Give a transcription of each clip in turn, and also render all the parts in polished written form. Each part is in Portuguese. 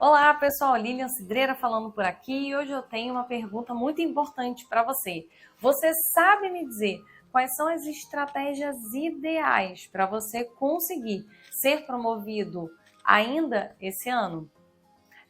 Olá, pessoal, Lilian Cidreira falando por aqui e hoje eu tenho uma pergunta muito importante para você. Você sabe me dizer quais são as estratégias ideais para você conseguir ser promovido ainda esse ano?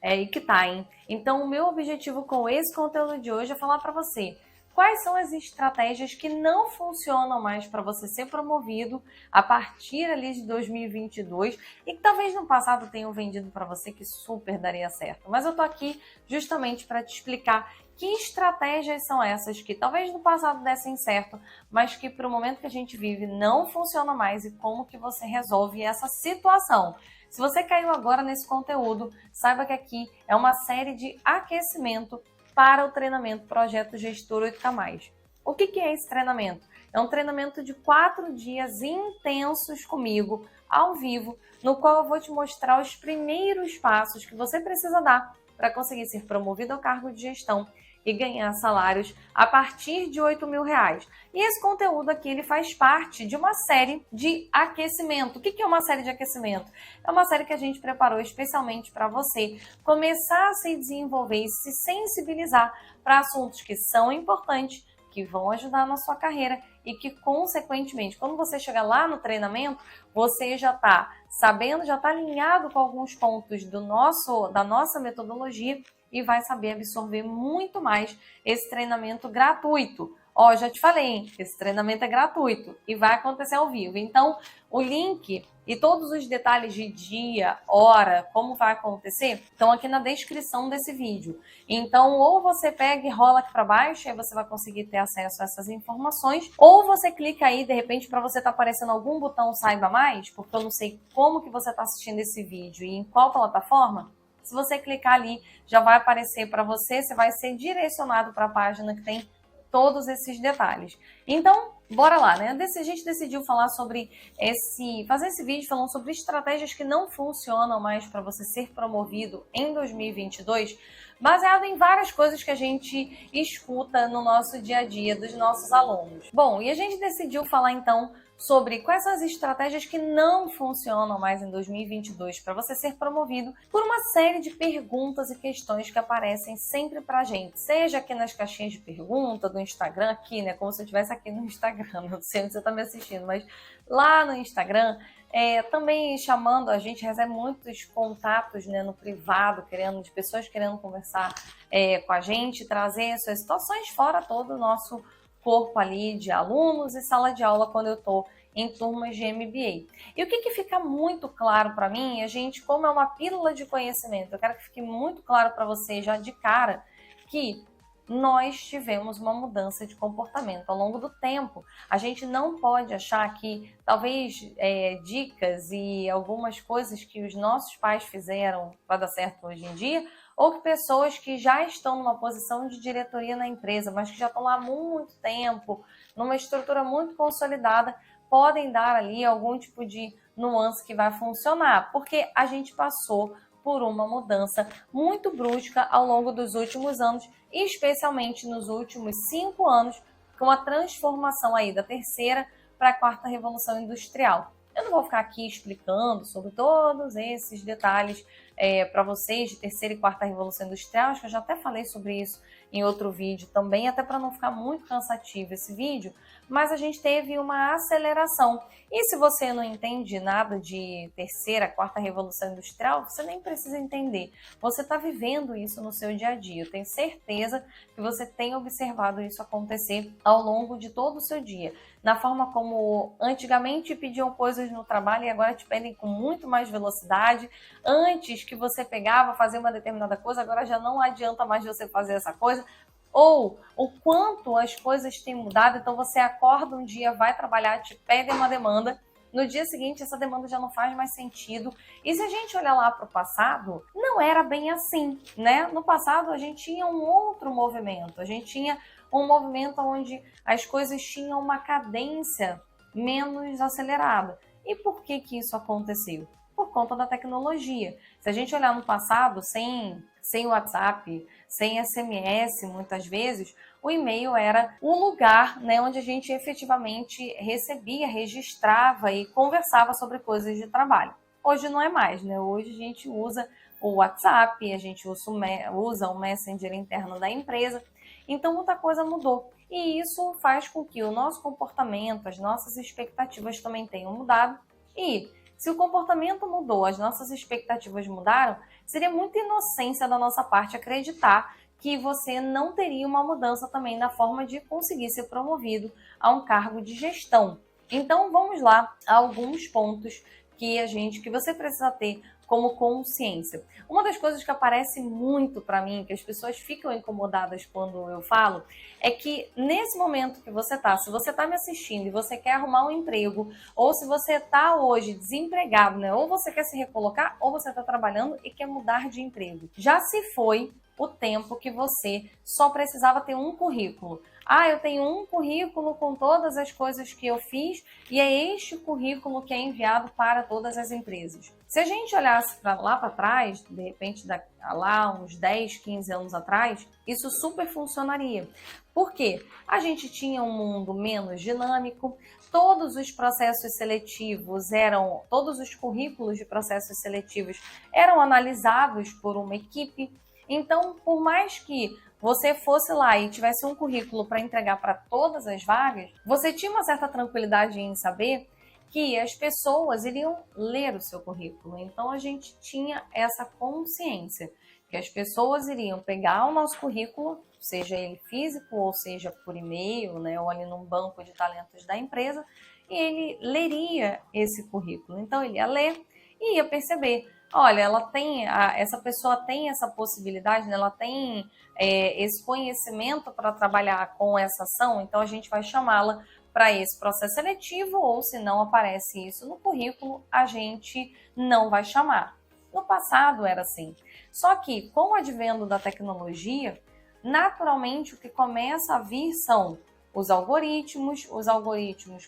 É aí que tá, hein? Então, o meu objetivo com esse conteúdo de hoje é falar para você quais são as estratégias que não funcionam mais para você ser promovido a partir ali de 2022 e que talvez no passado tenham vendido para você que super daria certo. Mas eu tô aqui justamente para te explicar que estratégias são essas que talvez no passado dessem certo, mas que para o momento que a gente vive não funciona mais e como que você resolve essa situação. Se você caiu agora nesse conteúdo, saiba que aqui é uma série de aquecimento para o treinamento Projeto Gestor 8K+. O que é esse treinamento? É um treinamento de 4 dias intensos comigo, ao vivo, no qual eu vou te mostrar os primeiros passos que você precisa dar para conseguir ser promovido ao cargo de gestão e ganhar salários a partir de R$ 8.000. E esse conteúdo aqui ele faz parte de uma série de aquecimento. O que é uma série de aquecimento? É uma série que a gente preparou especialmente para você começar a se desenvolver e se sensibilizar para assuntos que são importantes, que vão ajudar na sua carreira e que, consequentemente, quando você chegar lá no treinamento, você já está sabendo, já está alinhado com alguns pontos da nossa metodologia e vai saber absorver muito mais esse treinamento gratuito. Ó, já te falei, hein? Esse treinamento é gratuito e vai acontecer ao vivo. Então, o link e todos os detalhes de dia, hora, como vai acontecer, estão aqui na descrição desse vídeo. Então, ou você pega e rola aqui para baixo, aí você vai conseguir ter acesso a essas informações, ou você clica aí, de repente, para você estar aparecendo algum botão Saiba Mais, porque eu não sei como que você está assistindo esse vídeo e em qual plataforma. Se você clicar ali, já vai aparecer para você, você vai ser direcionado para a página que tem todos esses detalhes. Então, bora lá, né? A gente decidiu falar sobre fazer esse vídeo falando sobre estratégias que não funcionam mais para você ser promovido em 2022, baseado em várias coisas que a gente escuta no nosso dia a dia dos nossos alunos. Bom, e a gente decidiu falar então sobre quais são as estratégias que não funcionam mais em 2022 para você ser promovido por uma série de perguntas e questões que aparecem sempre para a gente, seja aqui nas caixinhas de pergunta do Instagram, aqui, né, como se eu estivesse aqui no Instagram, não sei onde você está me assistindo, mas lá no Instagram, também chamando, a gente recebe muitos contatos, né, no privado, de pessoas querendo conversar com a gente, trazer suas situações fora todo o nosso corpo ali de alunos e sala de aula quando eu estou em turmas de MBA. E o que fica muito claro para mim, a gente, como é uma pílula de conhecimento, eu quero que fique muito claro para você já de cara que nós tivemos uma mudança de comportamento ao longo do tempo. A gente não pode achar que talvez dicas e algumas coisas que os nossos pais fizeram vai dar certo hoje em dia, ou que pessoas que já estão numa posição de diretoria na empresa, mas que já estão lá há muito tempo, numa estrutura muito consolidada, podem dar ali algum tipo de nuance que vai funcionar, porque a gente passou por uma mudança muito brusca ao longo dos últimos anos, e especialmente nos últimos 5 anos, com a transformação aí da terceira para a quarta revolução industrial. Eu não vou ficar aqui explicando sobre todos esses detalhes para vocês de terceira e quarta revolução industrial, acho que eu já até falei sobre isso em outro vídeo também, até para não ficar muito cansativo esse vídeo, mas a gente teve uma aceleração. E se você não entende nada de terceira, quarta revolução industrial, você nem precisa entender. Você está vivendo isso no seu dia a dia. Eu tenho certeza que você tem observado isso acontecer ao longo de todo o seu dia. Na forma como antigamente pediam coisas no trabalho e agora te pedem com muito mais velocidade. Antes que você pegava, fazia uma determinada coisa, agora já não adianta mais você fazer essa coisa. Ou o quanto as coisas têm mudado, então você acorda um dia, vai trabalhar, te pedem uma demanda, no dia seguinte essa demanda já não faz mais sentido. E se a gente olhar lá para o passado, não era bem assim, né? No passado a gente tinha um outro movimento, a gente tinha um movimento onde as coisas tinham uma cadência menos acelerada. E por que isso aconteceu? Por conta da tecnologia. Se a gente olhar no passado, sem WhatsApp, sem SMS, muitas vezes, o e-mail era o lugar, né, onde a gente efetivamente recebia, registrava e conversava sobre coisas de trabalho. Hoje não é mais, né? Hoje a gente usa o WhatsApp, a gente usa o Messenger interno da empresa. Então, muita coisa mudou. E isso faz com que o nosso comportamento, as nossas expectativas também tenham mudado. E se o comportamento mudou, as nossas expectativas mudaram, seria muita inocência da nossa parte acreditar que você não teria uma mudança também na forma de conseguir ser promovido a um cargo de gestão. Então, vamos lá a alguns pontos que você precisa ter como consciência. Uma das coisas que aparece muito para mim, que as pessoas ficam incomodadas quando eu falo, é que nesse momento que você tá, se você tá me assistindo e você quer arrumar um emprego, ou se você tá hoje desempregado, né? Ou você quer se recolocar, ou você tá trabalhando e quer mudar de emprego. Já se foi o tempo que você só precisava ter um currículo. Ah, eu tenho um currículo com todas as coisas que eu fiz e é este currículo que é enviado para todas as empresas. Se a gente olhasse lá para trás, de repente lá uns 10, 15 anos atrás, isso super funcionaria. Por quê? A gente tinha um mundo menos dinâmico, todos os processos seletivos todos os currículos de processos seletivos eram analisados por uma equipe. Então, por mais que você fosse lá e tivesse um currículo para entregar para todas as vagas, você tinha uma certa tranquilidade em saber que as pessoas iriam ler o seu currículo. Então, a gente tinha essa consciência que as pessoas iriam pegar o nosso currículo, seja ele físico ou seja por e-mail, né, ou ali num banco de talentos da empresa, e ele leria esse currículo. Então, ele ia ler e ia perceber, olha, essa pessoa tem essa possibilidade, né? Ela tem esse conhecimento para trabalhar com essa ação, então a gente vai chamá-la para esse processo seletivo, ou se não aparece isso no currículo, a gente não vai chamar. No passado era assim. Só que com o advento da tecnologia, naturalmente o que começa a vir são os algoritmos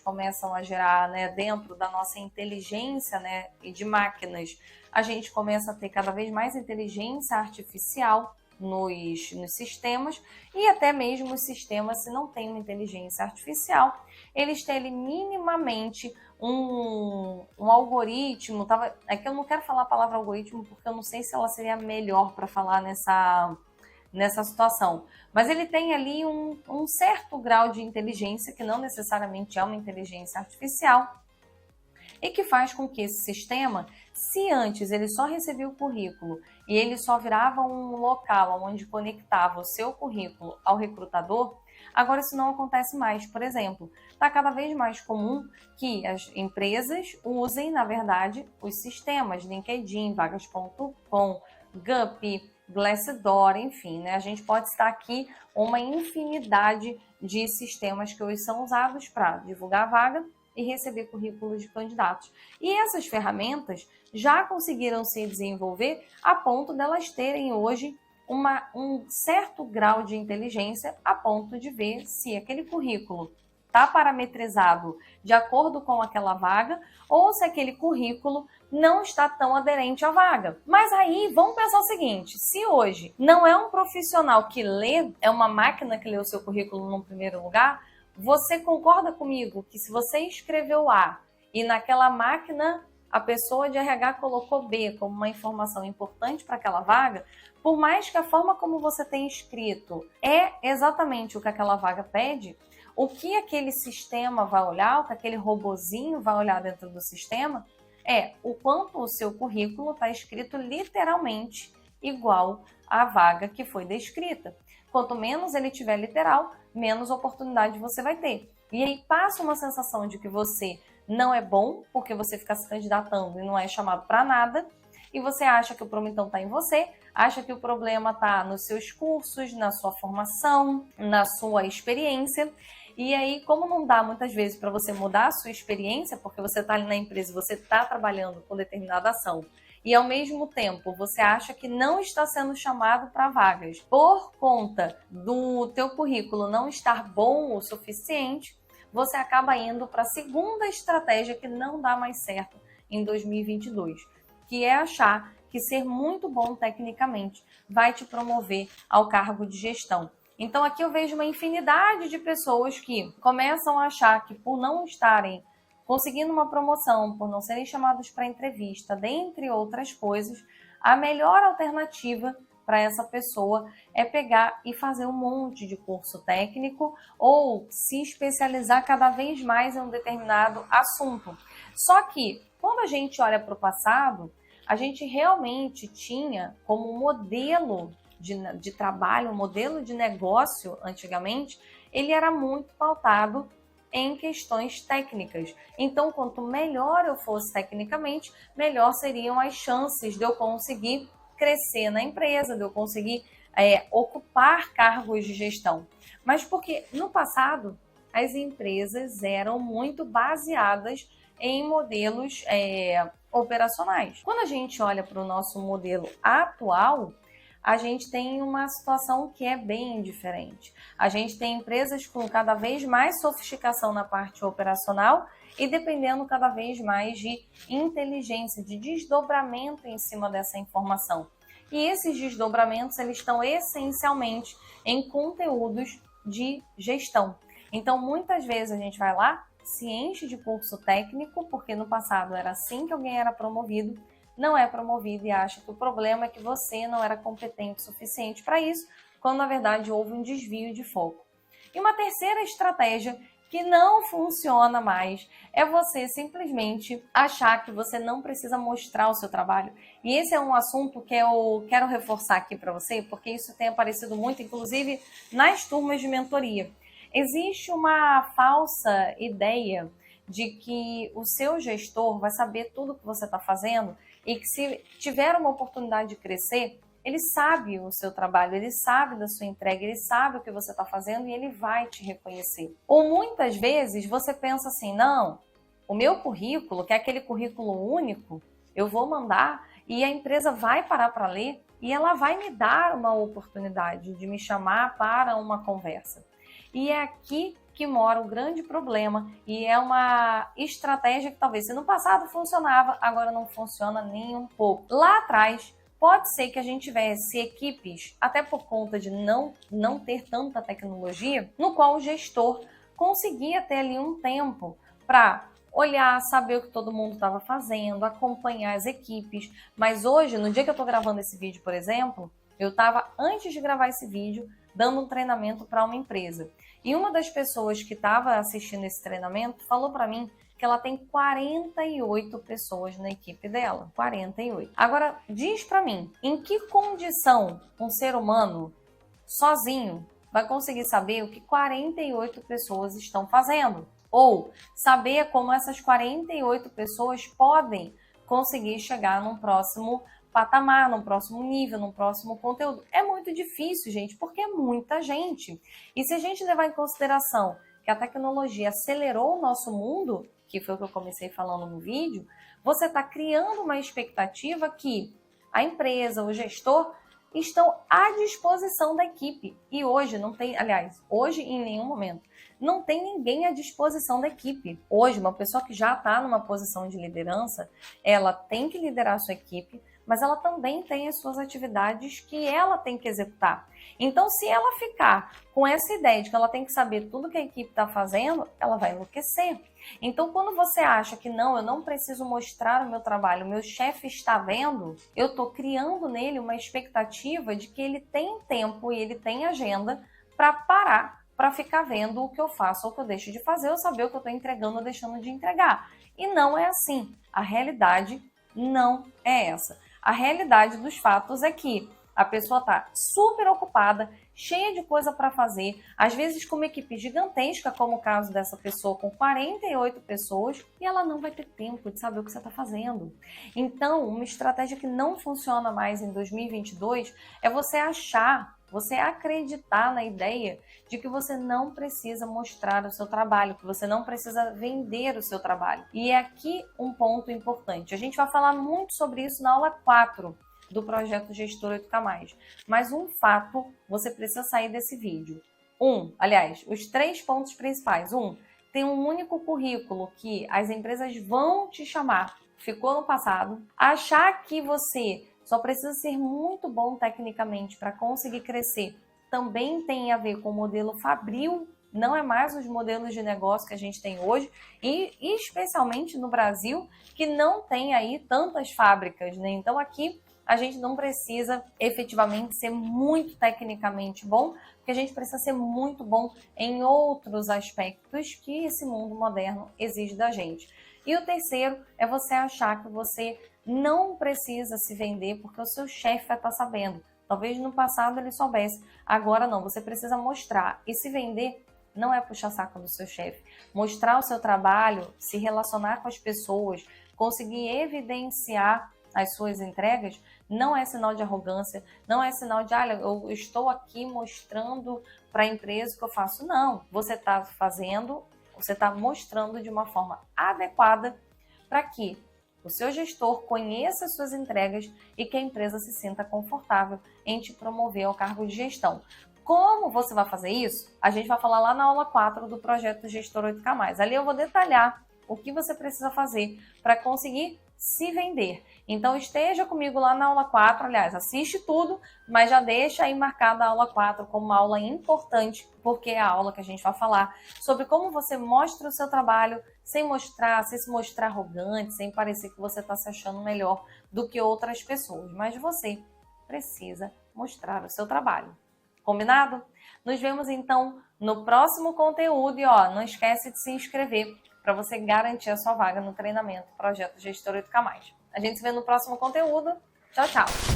começam a gerar, né, dentro da nossa inteligência, né, e de máquinas, a gente começa a ter cada vez mais inteligência artificial nos sistemas, e até mesmo os sistemas, se não tem uma inteligência artificial, eles têm minimamente um algoritmo, é que eu não quero falar a palavra algoritmo porque eu não sei se ela seria melhor para falar nessa situação. Mas ele tem ali um certo grau de inteligência, que não necessariamente é uma inteligência artificial, e que faz com que esse sistema, se antes ele só recebia o currículo e ele só virava um local onde conectava o seu currículo ao recrutador, agora isso não acontece mais. Por exemplo, está cada vez mais comum que as empresas usem, na verdade, os sistemas LinkedIn, Vagas.com, Gup, Glassdoor, enfim, né? A gente pode citar aqui uma infinidade de sistemas que hoje são usados para divulgar a vaga e receber currículos de candidatos. E essas ferramentas já conseguiram se desenvolver a ponto delas terem hoje um certo grau de inteligência a ponto de ver se aquele currículo está parametrizado de acordo com aquela vaga ou se aquele currículo não está tão aderente à vaga. Mas aí, vamos pensar o seguinte, se hoje não é um profissional que lê, é uma máquina que lê o seu currículo no primeiro lugar, você concorda comigo que se você escreveu A e naquela máquina a pessoa de RH colocou B como uma informação importante para aquela vaga, por mais que a forma como você tem escrito é exatamente o que aquela vaga pede, o que aquele sistema vai olhar, o que aquele robozinho vai olhar dentro do sistema, é o quanto o seu currículo está escrito literalmente igual à vaga que foi descrita. Quanto menos ele tiver literal, menos oportunidade você vai ter. E aí passa uma sensação de que você não é bom, porque você fica se candidatando e não é chamado para nada, e você acha que o problema então está em você, acha que o problema está nos seus cursos, na sua formação, na sua experiência. E aí, como não dá muitas vezes para você mudar a sua experiência, porque você está ali na empresa, você está trabalhando com determinada ação, e ao mesmo tempo você acha que não está sendo chamado para vagas por conta do teu currículo não estar bom o suficiente, você acaba indo para a segunda estratégia que não dá mais certo em 2022, que é achar que ser muito bom tecnicamente vai te promover ao cargo de gestão. Então aqui eu vejo uma infinidade de pessoas que começam a achar que por não estarem conseguindo uma promoção, por não serem chamados para entrevista, dentre outras coisas, a melhor alternativa para essa pessoa é pegar e fazer um monte de curso técnico ou se especializar cada vez mais em um determinado assunto. Só que, quando a gente olha para o passado, a gente realmente tinha como modelo de trabalho, um modelo de negócio antigamente, ele era muito pautado em questões técnicas. Então, quanto melhor eu fosse tecnicamente, melhor seriam as chances de eu conseguir crescer na empresa, de eu conseguir ocupar cargos de gestão. Mas porque no passado as empresas eram muito baseadas em modelos operacionais. Quando a gente olha para o nosso modelo atual, a gente tem uma situação que é bem diferente. A gente tem empresas com cada vez mais sofisticação na parte operacional e dependendo cada vez mais de inteligência, de desdobramento em cima dessa informação. E esses desdobramentos, eles estão essencialmente em conteúdos de gestão. Então, muitas vezes a gente vai lá, se enche de curso técnico, porque no passado era assim que alguém era promovido, não é promovido e acha que o problema é que você não era competente o suficiente para isso, quando na verdade houve um desvio de foco. E uma terceira estratégia que não funciona mais é você simplesmente achar que você não precisa mostrar o seu trabalho. E esse é um assunto que eu quero reforçar aqui para você, porque isso tem aparecido muito, inclusive nas turmas de mentoria. Existe uma falsa ideia de que o seu gestor vai saber tudo o que você está fazendo e que se tiver uma oportunidade de crescer, ele sabe o seu trabalho, ele sabe da sua entrega, ele sabe o que você está fazendo e ele vai te reconhecer. Ou muitas vezes você pensa assim, não, o meu currículo, que é aquele currículo único, eu vou mandar e a empresa vai parar para ler e ela vai me dar uma oportunidade de me chamar para uma conversa. E é aqui que mora o grande problema e é uma estratégia que talvez se no passado funcionava, agora não funciona nem um pouco. Lá atrás, pode ser que a gente tivesse equipes, até por conta de não ter tanta tecnologia, no qual o gestor conseguia ter ali um tempo para olhar, saber o que todo mundo estava fazendo, acompanhar as equipes. Mas hoje, no dia que eu estou gravando esse vídeo, por exemplo, eu estava, antes de gravar esse vídeo, dando um treinamento para uma empresa. E uma das pessoas que estava assistindo esse treinamento falou para mim que ela tem 48 pessoas na equipe dela. 48. Agora, diz para mim, em que condição um ser humano sozinho vai conseguir saber o que 48 pessoas estão fazendo? Ou saber como essas 48 pessoas podem conseguir chegar num próximo patamar, num próximo nível, num próximo conteúdo. É muito difícil, gente, porque é muita gente. E se a gente levar em consideração que a tecnologia acelerou o nosso mundo, que foi o que eu comecei falando no vídeo, você está criando uma expectativa que a empresa, o gestor, estão à disposição da equipe. E hoje não tem, aliás, hoje em nenhum momento, não tem ninguém à disposição da equipe. Hoje, uma pessoa que já está numa posição de liderança, ela tem que liderar a sua equipe, mas ela também tem as suas atividades que ela tem que executar. Então, se ela ficar com essa ideia de que ela tem que saber tudo que a equipe está fazendo, ela vai enlouquecer. Então, quando você acha que não, eu não preciso mostrar o meu trabalho, o meu chefe está vendo, eu estou criando nele uma expectativa de que ele tem tempo e ele tem agenda para parar, para ficar vendo o que eu faço ou o que eu deixo de fazer, ou saber o que eu estou entregando ou deixando de entregar. E não é assim. A realidade não é essa. A realidade dos fatos é que a pessoa está super ocupada, cheia de coisa para fazer, às vezes com uma equipe gigantesca, como o caso dessa pessoa com 48 pessoas, e ela não vai ter tempo de saber o que você está fazendo. Então, uma estratégia que não funciona mais em 2022 é você acreditar na ideia de que você não precisa mostrar o seu trabalho, que você não precisa vender o seu trabalho. E é aqui um ponto importante. A gente vai falar muito sobre isso na aula 4 do projeto Gestor 8K+. Mas um fato, você precisa sair desse vídeo. Os 3 pontos principais. Tem um único currículo que as empresas vão te chamar. Ficou no passado. Achar que você só precisa ser muito bom tecnicamente para conseguir crescer também tem a ver com o modelo fabril, não é mais os modelos de negócio que a gente tem hoje, e especialmente no Brasil, que não tem aí tantas fábricas, né? Então aqui a gente não precisa efetivamente ser muito tecnicamente bom, porque a gente precisa ser muito bom em outros aspectos que esse mundo moderno exige da gente. E o terceiro é você achar que você não precisa se vender porque o seu chefe vai estar sabendo. Talvez no passado ele soubesse, agora não. Você precisa mostrar. E se vender não é puxar saco do seu chefe. Mostrar o seu trabalho, se relacionar com as pessoas, conseguir evidenciar as suas entregas, não é sinal de arrogância, não é sinal de, eu estou aqui mostrando para a empresa o que eu faço. Não, você está fazendo, você está mostrando de uma forma adequada para que o seu gestor conheça as suas entregas e que a empresa se sinta confortável em te promover ao cargo de gestão. Como você vai fazer isso? A gente vai falar lá na aula 4 do projeto Gestor 8K+. Ali eu vou detalhar o que você precisa fazer para conseguir se vender. Então esteja comigo lá na aula 4, aliás, assiste tudo, mas já deixa aí marcada a aula 4 como uma aula importante, porque é a aula que a gente vai falar sobre como você mostra o seu trabalho sem se mostrar arrogante, sem parecer que você está se achando melhor do que outras pessoas, mas você precisa mostrar o seu trabalho. Combinado? Nos vemos então no próximo conteúdo e não esquece de se inscrever para você garantir a sua vaga no treinamento Projeto Gestor 8K+. A gente se vê no próximo conteúdo. Tchau, tchau!